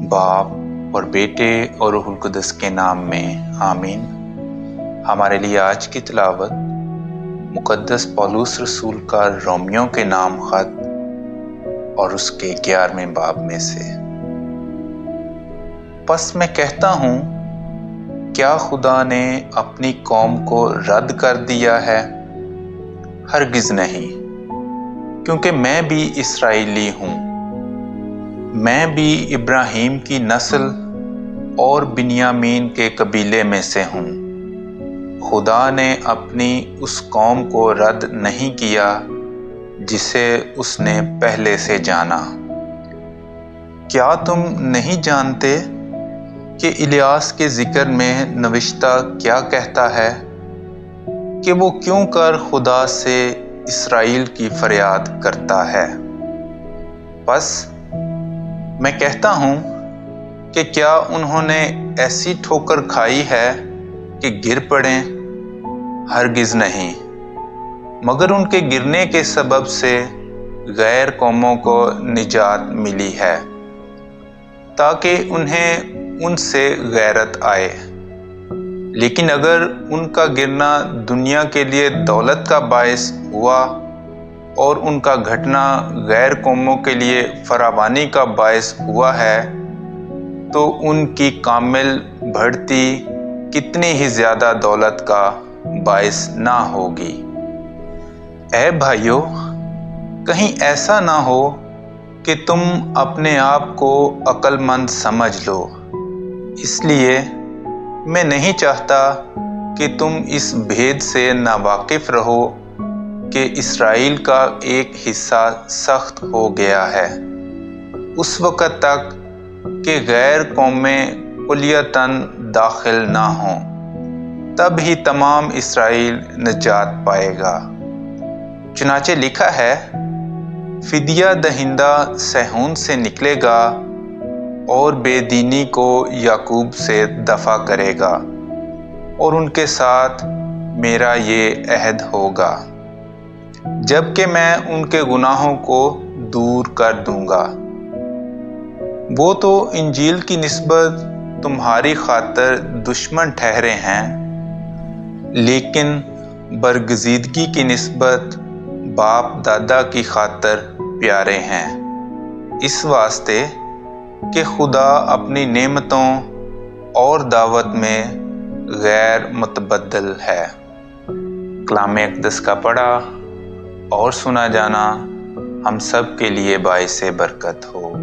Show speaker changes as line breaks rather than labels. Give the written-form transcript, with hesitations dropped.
باپ اور بیٹے اور روح القدس کے نام میں آمین۔ ہمارے لیے آج کی تلاوت مقدس پولس رسول کا رومیوں کے نام خط اور اس کے 11ویں باب میں سے۔ پس میں کہتا ہوں، کیا خدا نے اپنی قوم کو رد کر دیا ہے؟ ہرگز نہیں، کیونکہ میں بھی اسرائیلی ہوں، میں بھی ابراہیم کی نسل اور بنیامین کے قبیلے میں سے ہوں۔ خدا نے اپنی اس قوم کو رد نہیں کیا جسے اس نے پہلے سے جانا۔ کیا تم نہیں جانتے کہ الیاس کے ذکر میں نوشتہ کیا کہتا ہے کہ وہ کیوں کر خدا سے اسرائیل کی فریاد کرتا ہے؟ پس میں کہتا ہوں کہ کیا انہوں نے ایسی ٹھوکر کھائی ہے کہ گر پڑیں؟ ہرگز نہیں، مگر ان کے گرنے کے سبب سے غیر قوموں کو نجات ملی ہے، تاکہ انہیں ان سے غیرت آئے۔ لیکن اگر ان کا گرنا دنیا کے لیے دولت کا باعث ہوا اور ان کا گھٹنا غیر قوموں کے لیے فراوانی کا باعث ہوا ہے، تو ان کی کامل بڑھتی کتنی ہی زیادہ دولت کا باعث نہ ہوگی۔ اے بھائیو، کہیں ایسا نہ ہو کہ تم اپنے آپ کو عقل مند سمجھ لو۔ اس لیے میں نہیں چاہتا کہ تم اس بھید سے ناواقف رہو کہ اسرائیل کا ایک حصہ سخت ہو گیا ہے، اس وقت تک کہ غیر قومیں کلیتاً داخل نہ ہوں، تب ہی تمام اسرائیل نجات پائے گا۔ چنانچہ لکھا ہے، فدیہ دہندہ صہیون سے نکلے گا اور بے دینی کو یعقوب سے دفع کرے گا، اور ان کے ساتھ میرا یہ عہد ہوگا، جبکہ میں ان کے گناہوں کو دور کر دوں گا۔ وہ تو انجیل کی نسبت تمہاری خاطر دشمن ٹھہرے ہیں، لیکن برگزیدگی کی نسبت باپ دادا کی خاطر پیارے ہیں، اس واسطے کہ خدا اپنی نعمتوں اور دعوت میں غیر متبدل ہے۔ کلام اقدس کا پڑھا اور سنا جانا ہم سب کے لیے باعث برکت ہو۔